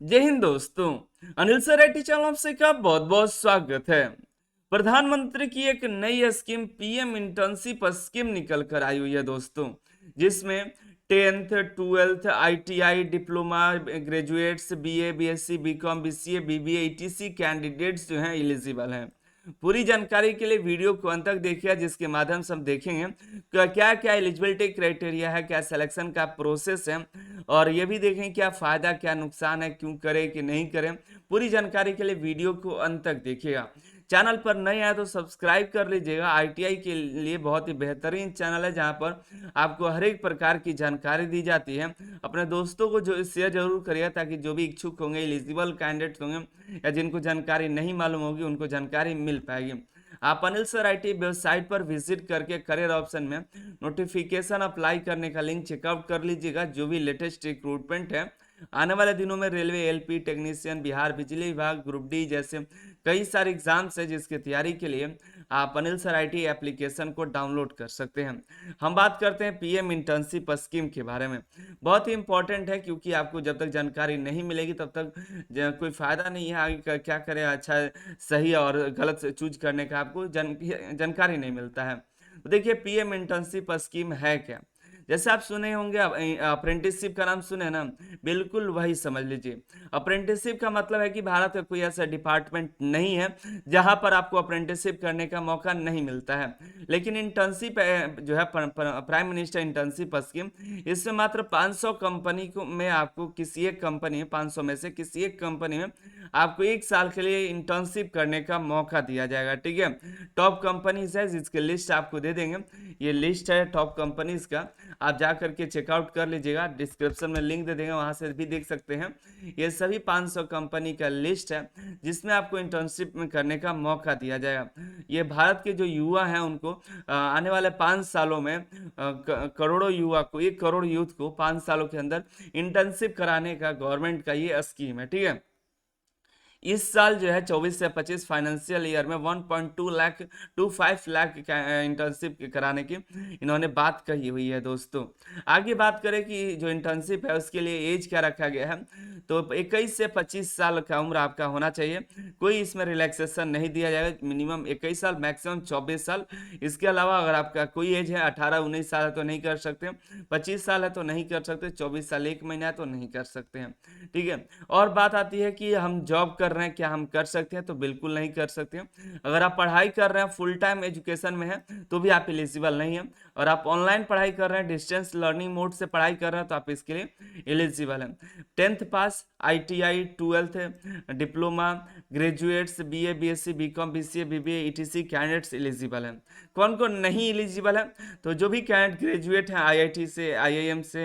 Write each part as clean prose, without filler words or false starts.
जय हिंद दोस्तों। Anil sir IT channel से का बहुत बहुत स्वागत है। प्रधानमंत्री की एक नई स्कीम पीएम इंटर्नशिप स्कीम निकल कर आई हुई है दोस्तों, जिसमें 10th 12th ITI diploma graduates BA BSc BCom BCA BBA ETC candidates जो हैं एलिजिबल हैं। पूरी जानकारी के लिए वीडियो को अंत तक देखिए, जिसके माध्यम से हम देखेंगे क्या क्या एलिजिबिलिटी क्राइटेरिया है, क्या सिलेक्शन का प्रोसेस है, और ये भी देखें क्या फायदा क्या नुकसान है, क्यों करें कि नहीं करें। पूरी जानकारी के लिए वीडियो को अंत तक देखिएगा। चैनल पर नए आए तो सब्सक्राइब कर लीजिएगा। आईटीआई के लिए बहुत ही बेहतरीन चैनल है, जहां पर आपको हर एक प्रकार की जानकारी दी जाती है। अपने दोस्तों को जो शेयर जरूर करिएगा, ताकि जो भी इच्छुक होंगे, एलिजिबल कैंडिडेट्स होंगे या जिनको जानकारी नहीं मालूम होगी, उनको जानकारी मिल पाएगी। आप अनिल सर आईटी वेबसाइट पर विजिट करके करियर ऑप्शन में नोटिफिकेशन अप्लाई करने का लिंक चेकआउट कर लीजिएगा। जो भी लेटेस्ट रिक्रूटमेंट है आने वाले दिनों में, रेलवे एलपी टेक्नीशियन, बिहार बिजली विभाग, ग्रुप डी जैसे कई सारे एग्जाम्स है, जिसकी तैयारी के लिए आप अनिल सर आईटी एप्लीकेशन को डाउनलोड कर सकते हैं। हम बात करते हैं पीएम इंटर्नशिप स्कीम के बारे में। बहुत ही इंपॉर्टेंट है, क्योंकि आपको जब तक जानकारी नहीं मिलेगी तब तक कोई फायदा नहीं है आगे क्या करें, अच्छा सही और गलत चूज करने का आपको जानकारी नहीं मिलता है। तो देखिए पीएम इंटर्नशिप स्कीम है क्या। जैसे आप सुने होंगे, अप्रेंटिसशिप का नाम सुने ना, बिल्कुल वही समझ लीजिए। अप्रेंटिसशिप का मतलब है कि भारत का कोई ऐसा डिपार्टमेंट नहीं है जहां पर आपको अप्रेंटिसशिप करने का मौका नहीं मिलता है। लेकिन इंटर्नशिप जो है प्राइम मिनिस्टर इंटर्नशिप स्कीम, इसमें मात्र 500 कंपनी को में आपको किसी एक कंपनी में 500 में से किसी एक कंपनी में आपको 1 साल के लिए इंटर्नशिप करने का मौका दिया जाएगा। ठीक है, टॉप कंपनीज है जिसकी लिस्ट आपको दे देंगे। ये लिस्ट है टॉप कंपनीज का, आप जा करके चेकआउट कर लीजिएगा। डिस्क्रिप्शन में लिंक दे देंगे, वहां से भी देख सकते हैं। ये सभी 500 कंपनी का लिस्ट है जिसमें आपको इंटर्नशिप में करने का मौका दिया जाएगा। ये भारत के जो युवा हैं उनको आने वाले 5 सालों में करोड़ों युवा को, 1 करोड़ यूथ को 5 सालों के अंदर इंटर्नशिप कराने का गवर्नमेंट का ये स्कीम है। ठीक है, इस साल जो है 24 से 25 फाइनेंशियल ईयर में 1.25 लाख इंटर्नशिप कराने की इन्होंने बात कही हुई है दोस्तों। आगे बात करें कि जो इंटर्नशिप है उसके लिए एज क्या रखा गया है, तो 21 से 25 साल का उम्र आपका होना चाहिए। कोई इसमें रिलैक्सेशन नहीं दिया जाएगा। मिनिमम 21 साल, मैक्सिमम 24 साल। इसके अलावा अगर आपका कोई एज है 18-19 साल है तो नहीं कर सकते, 25 साल है तो नहीं कर सकते, 24 साल 1 महीना है तो नहीं कर सकते हैं। ठीक है, और बात आती है कि हम जॉब कर रहे हैं, क्या हम कर सकते हैं, तो बिल्कुल नहीं कर सकते हैं। अगर आप पढ़ाई कर रहे हैं, फुल टाइम एजुकेशन में है, तो भी आप एलिजिबल नहीं है। और आप ऑनलाइन पढ़ाई कर रहे हैं, डिस्टेंस लर्निंग मोड से पढ़ाई कर रहे हैं, तो आप इसके लिए एलिजिबल हैं। 10th पास, ITI, 12th diploma graduates, BA BSc BCom BCA BBA ETC candidates eligible हैं। कौन कौन नहीं एलिजिबल है, तो जो भी कैंडिडेट ग्रेजुएट हैं आईआईटी से, आईआईएम से,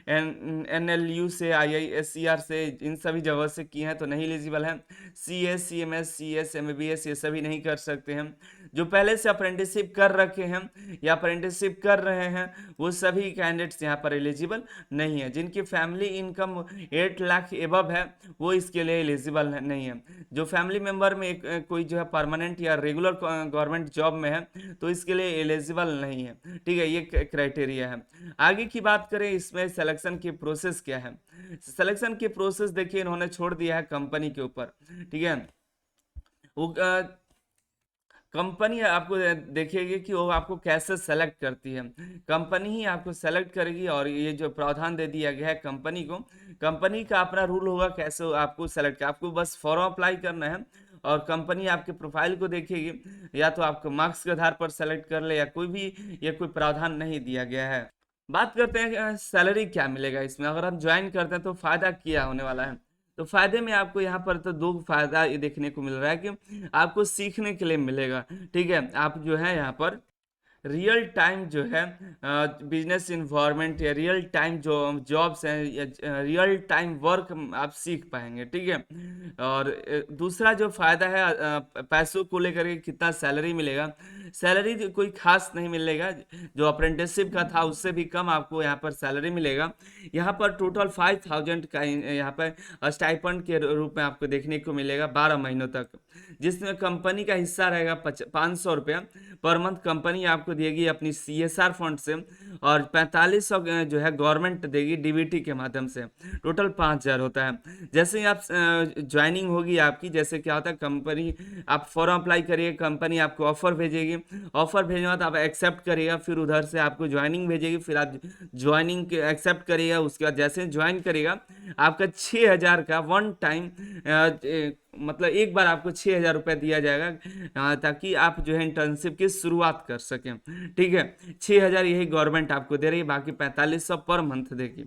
एनएलयू से, आईआईएससीआर से, इन सभी जगह से किए हैं तो नहीं एलिजिबल हैं। सीएस, सीएमएस, सीएस, एमबीबीएस ये सभी नहीं कर सकते हैं। जो पहले से अप्रेंटिसशिप कर रखे हैं या अप्रेंटिसशिप कर रहे हैं, वो सभी कैंडिडेट्स यहाँ पर एलिजिबल नहीं है। जिनकी फैमिली इनकम 8 लाख एबव है, वो इसके लिए एलिजिबल नहीं है। जो फैमिली मेंबर में कोई जो है परमानेंट या रेगुलर गवर्नमेंट जॉब में है, तो इसके लिए एलिजिबल नहीं है। ठीक है, ये क्राइटेरिया है। आगे की बात करें, इसमें सिलेक्शन की प्रोसेस क्या है। सिलेक्शन की प्रोसेस देखिए इन्होंने छोड़ दिया है कंपनी के ऊपर। ठीक है, वो कंपनी आपको देखिएगी कि वो आपको कैसे सेलेक्ट करती है। कंपनी ही आपको सेलेक्ट करेगी, और ये जो प्रावधान दे दिया गया है कंपनी को, कंपनी का अपना रूल होगा कैसे आपको सेलेक्ट, आपको बस फॉर्म अप्लाई करना है और कंपनी आपके प्रोफाइल को देखेगी, या तो आपको मार्क्स के आधार पर सेलेक्ट कर ले, या कोई भी, ये कोई प्रावधान नहीं दिया गया है। बात करते हैं सैलरी क्या मिलेगा इसमें। अगर हम ज्वाइन करते हैं तो फायदा क्या होने वाला है, तो फायदे में आपको यहाँ पर तो दो फायदा ये देखने को मिल रहा है कि आपको सीखने के लिए मिलेगा। ठीक है, आप जो है यहाँ पर रियल टाइम जो है बिजनेस इन्वायरमेंट या रियल टाइम जो जॉब्स हैं या रियल टाइम वर्क आप सीख पाएंगे। ठीक है, और दूसरा जो फायदा है पैसों को लेकर के कितना सैलरी मिलेगा। सैलरी कोई खास नहीं मिलेगा, जो अप्रेंटिसशिप का था उससे भी कम आपको यहाँ पर सैलरी मिलेगा। यहाँ पर टोटल 5000 का यहाँ पर स्टाइपेंड के रूप में आपको देखने को मिलेगा 12 महीनों तक, जिसमें कंपनी का हिस्सा रहेगा 500 रुपया पर मंथ कंपनी आपको देगी अपनी CSR फंड से, और 4500 जो है गवर्नमेंट देगी DBT के माध्यम से। टोटल 5000 होता है। जैसे ही आप ज्वाइनिंग होगी आपकी, जैसे क्या होता है कंपनी, आप फॉर्म अप्लाई करिए, कंपनी आपको ऑफर भेजेगी, ऑफर भेजने के बाद आप एक्सेप्ट करिएगा, फिर उधर से आपको ज्वाइनिंग भेजेगी, फिर आप ज्वाइनिंग एक्सेप्ट करिएगा। उसके बाद जैसे ज्वाइन करेगा आपका 6000 का वन टाइम मतलब एक बार आपको 6000 रुपये दिया जाएगा, ताकि आप जो है इंटर्नशिप की शुरुआत कर सकें। ठीक है, 6000 यही गवर्नमेंट आपको दे रही है, बाकी 4500 पर मंथ देगी,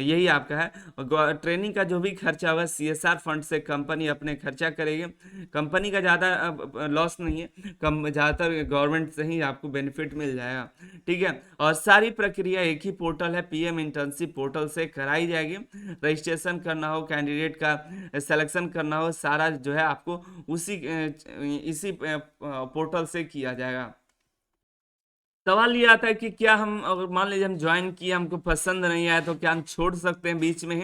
यही आपका है। और ट्रेनिंग का जो भी खर्चा होगा CSR फंड से कंपनी अपने खर्चा करेगी। कंपनी का ज़्यादा लॉस नहीं है, कम ज़्यादातर गवर्नमेंट से ही आपको बेनिफिट मिल जाएगा। ठीक है, और सारी प्रक्रिया एक ही पोर्टल है, PM इंटर्नशिप पोर्टल से कराई जाएगी। रजिस्ट्रेशन करना हो, कैंडिडेट का सिलेक्शन करना हो, सारा जो है आपको इसी पोर्टल से किया जाएगा। सवाल ये आता है कि क्या हम, अगर मान लीजिए हम ज्वाइन किए, हमको पसंद नहीं आया, तो क्या हम छोड़ सकते हैं बीच में ही?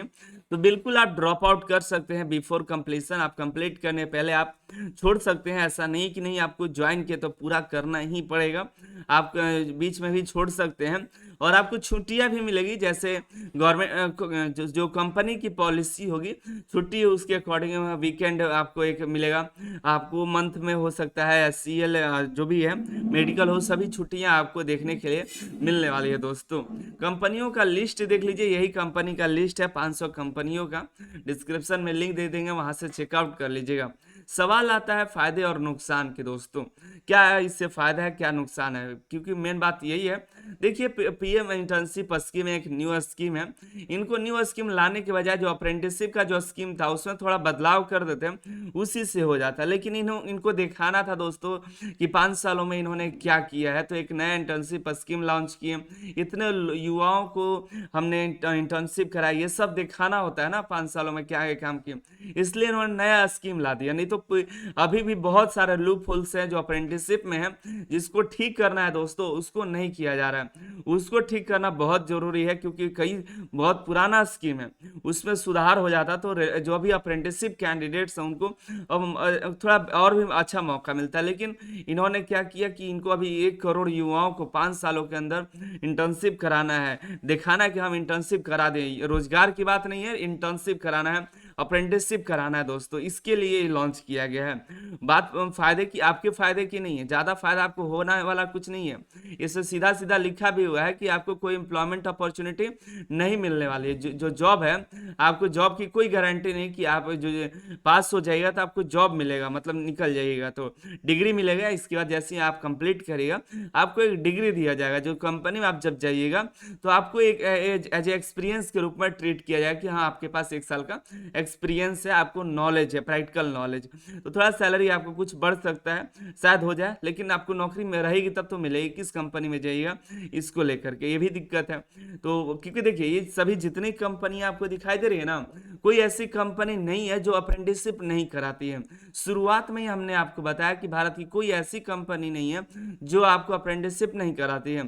तो बिल्कुल आप ड्रॉप आउट कर सकते हैं बिफोर कंप्लीशन। आप कंप्लीट करने पहले आप छोड़ सकते हैं, ऐसा नहीं कि नहीं आपको ज्वाइन किया तो पूरा करना ही पड़ेगा, आप बीच में भी छोड़ सकते हैं। और आपको छुट्टियां भी मिलेगी, जैसे गवर्नमेंट जो कंपनी की पॉलिसी होगी छुट्टी, उसके अकॉर्डिंग वीकेंड आपको एक मिलेगा। आपको मंथ में हो सकता है SCL जो भी है, मेडिकल हो, सभी छुट्टियां आपको देखने के लिए मिलने वाली है दोस्तों। कंपनियों का लिस्ट देख लीजिए, यही कंपनी का लिस्ट है 500 कंपनियों का, डिस्क्रिप्शन में लिंक दे देंगे, वहां से चेकआउट कर लीजिएगा। सवाल आता है फायदे और नुकसान के दोस्तों, क्या है इससे फायदा है, क्या नुकसान है? क्योंकि मेन बात यही है, देखिए PM इंटर्नशिप स्कीम एक न्यू स्कीम है। इनको न्यू स्कीम लाने के बजाय जो अप्रेंटिसशिप का जो स्कीम था उसमें थोड़ा बदलाव कर देते हैं, उसी से हो जाता है। लेकिन इनको दिखाना था दोस्तों कि 5 सालों में इन्होंने क्या किया है, तो एक नया इंटर्नशिप स्कीम लॉन्च किए, इतने युवाओं को हमने इंटर्नशिप कराई, ये सब दिखाना होता है ना 5 सालों में क्या क्या काम किए, इसलिए इन्होंने नया स्कीम ला दिया। नहीं तो अभी भी बहुत सारे लूप होल्स हैं जो अप्रेंटिसशिप में है, जिसको ठीक करना है दोस्तों, उसको नहीं किया जा रहा है। उसको ठीक करना बहुत जरूरी है, क्योंकि कई बहुत पुराना स्कीम है, उसमें सुधार हो जाता तो जो भी अप्रेंटिसशिप कैंडिडेट्स हैं उनको थोड़ा और भी अच्छा मौका मिलता है। लेकिन इन्होंने क्या किया कि इनको अभी 1 करोड़ युवाओं को 5 सालों के अंदर इंटर्नशिप कराना है, दिखाना है कि हम इंटर्नशिप करा दें। रोजगार की बात नहीं है, इंटर्नशिप कराना है, अप्रेंटिसशिप कराना है दोस्तों, इसके लिए लॉन्च किया गया है। बात फायदे की, आपके फायदे की नहीं है, ज़्यादा फायदा आपको होने वाला कुछ नहीं है। इससे सीधा सीधा लिखा भी हुआ है कि आपको कोई एम्प्लॉयमेंट अपॉर्चुनिटी नहीं मिलने वाली है। जो जॉब है, आपको जॉब की कोई गारंटी नहीं कि आप जो पास हो जाएगा तो आपको जॉब मिलेगा, मतलब निकल जाइएगा तो डिग्री मिलेगा। इसके बाद जैसे ही आप कंप्लीट करिएगा आपको एक डिग्री दिया जाएगा, जो कंपनी में आप जब जाइएगा तो आपको एक एज एक्सपीरियंस के रूप में ट्रीट किया जाएगा कि हाँ आपके पास 1 साल का एक्सपीरियंस है, आपको नॉलेज है, प्रैक्टिकल नॉलेज। तो थोड़ा सैलरी आपको कुछ बढ़ सकता है, शायद हो जाए, लेकिन आपको नौकरी में रहेगी तब तो मिलेगी, किस कंपनी में जाइएगा इसको लेकर के, ये भी दिक्कत है। तो क्योंकि देखिए ये सभी जितनी कंपनियां आपको दिखाई दे रही है ना, कोई ऐसी कंपनी नहीं है जो अप्रेंटिसशिप नहीं कराती है। शुरुआत में ही हमने आपको बताया कि भारत की कोई ऐसी कंपनी नहीं है जो आपको अप्रेंटिसशिप नहीं कराती है।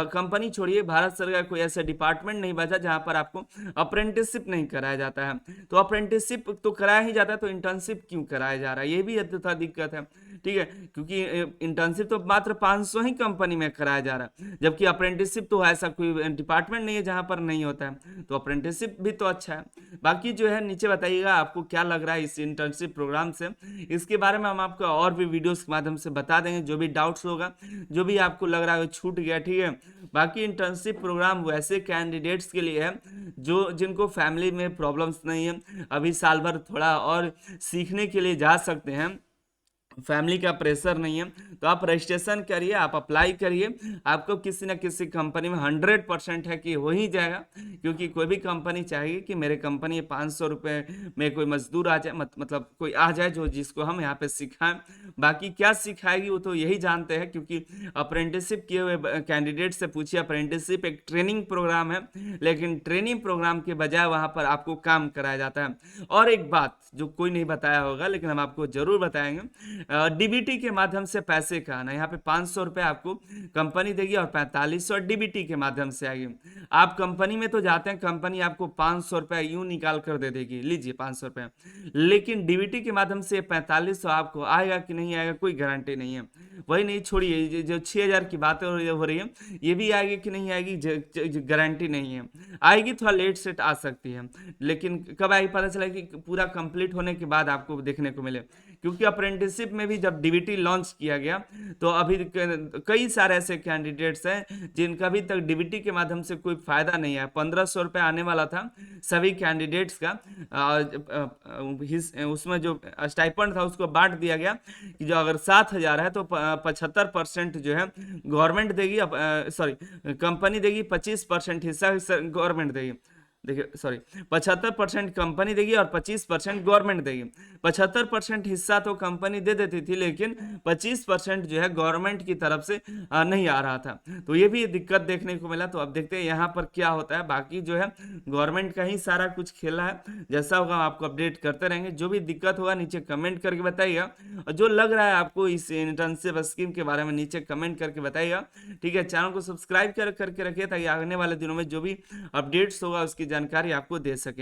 कंपनी छोड़िए, भारत सरकार कोई ऐसा डिपार्टमेंट नहीं बचा जहां पर आपको अप्रेंटिसशिप नहीं कराया जाता है। तो अप्रेंटिसशिप तो कराया ही जाता है, तो इंटर्नशिप क्यों कराया जा रहा है, ये भी थोड़ा दिक्कत है। ठीक है, क्योंकि इंटर्नशिप तो मात्र 500 ही कंपनी में कराया जा रहा है, जबकि अप्रेंटिसशिप तो ऐसा कोई डिपार्टमेंट नहीं है जहां पर नहीं होता है। तो अप्रेंटिसशिप भी तो अच्छा है। बाकी जो है नीचे बताइएगा आपको क्या लग रहा है इस इंटर्नशिप प्रोग्राम से, इसके बारे में हम आपको और भी वीडियोस के माध्यम से बता देंगे। जो भी डाउट्स होगा, जो भी आपको लग रहा है छूट गया, ठीक है। बाकी इंटर्नशिप प्रोग्राम वैसे कैंडिडेट्स के लिए है जो जिनको फैमिली में प्रॉब्लम्स नहीं है, अभी साल भर थोड़ा और सीखने के लिए जा सकते हैं, फैमिली का प्रेशर नहीं है, तो आप रजिस्ट्रेशन करिए, आप अप्लाई करिए, आपको किसी न किसी कंपनी में 100% है कि हो ही जाएगा। क्योंकि कोई भी कंपनी चाहेगी कि मेरे कंपनी 500 रुपये में कोई मजदूर आ जाए, मतलब कोई आ जाए जो जिसको हम यहाँ पे सिखाएं। बाकी क्या सिखाएगी वो तो यही जानते हैं, क्योंकि अप्रेंटिसशिप किए हुए कैंडिडेट से पूछिए। अप्रेंटिसशिप एक ट्रेनिंग प्रोग्राम है, लेकिन ट्रेनिंग प्रोग्राम के बजाय वहाँ पर आपको काम कराया जाता है। और एक बात जो कोई नहीं बताया होगा, लेकिन हम आपको जरूर बताएंगे, डीबीटी के माध्यम से पैसे का आना, यहाँ पे 500 रुपये आपको कंपनी देगी और 4500 डीबीटी के माध्यम से आएगी। आप कंपनी में तो जाते हैं, कंपनी आपको 500 रुपये यूं निकाल कर दे देगी, लीजिए 500 रुपये, लेकिन डीबीटी के माध्यम से 4500 आपको आएगा कि नहीं आएगा कोई गारंटी नहीं है। वही नहीं, छोड़िए, जो 6000 की बातें हो रही है, ये भी आएगी कि नहीं आएगी गारंटी नहीं है, आएगी, थोड़ा लेट सेट आ सकती है, लेकिन कब आएगी पता चला कि पूरा कंप्लीट होने के बाद आपको देखने को मिले। क्योंकि अप्रेंटिसशिप में भी जब डीबीटी लॉन्च किया गया तो अभी कई सारे ऐसे कैंडिडेट्स हैं जिनका अभी तक डीबीटी के माध्यम से कोई फायदा नहीं है। 1500 रुपये आने वाला था सभी कैंडिडेट्स का, उसमें जो स्टाइपेंड था उसको बांट दिया गया कि जो अगर 7000 है तो 75% जो है गवर्नमेंट देगी, सॉरी कंपनी देगी, 25% हिस्सा गवर्नमेंट देगी, देखिए सॉरी 75% कंपनी देगी और 25% गवर्नमेंट देगी। 75% हिस्सा तो कंपनी दे देती थी, लेकिन 25% जो है गवर्नमेंट की तरफ से नहीं आ रहा था, तो ये भी दिक्कत देखने को मिला। तो अब देखते हैं यहाँ पर क्या होता है। बाकी जो है गवर्नमेंट का ही सारा कुछ खेला है, जैसा होगा आपको अपडेट करते रहेंगे। जो भी दिक्कत होगा नीचे कमेंट करके बताइएगा, और जो लग रहा है आपको इस इंटर्नशिप स्कीम के बारे में नीचे कमेंट करके बताइएगा, ठीक है। चैनल को सब्सक्राइब करके रखिए ताकि आने वाले दिनों में जो भी अपडेट्स होगा उसकी जानकारी आपको दे सकें।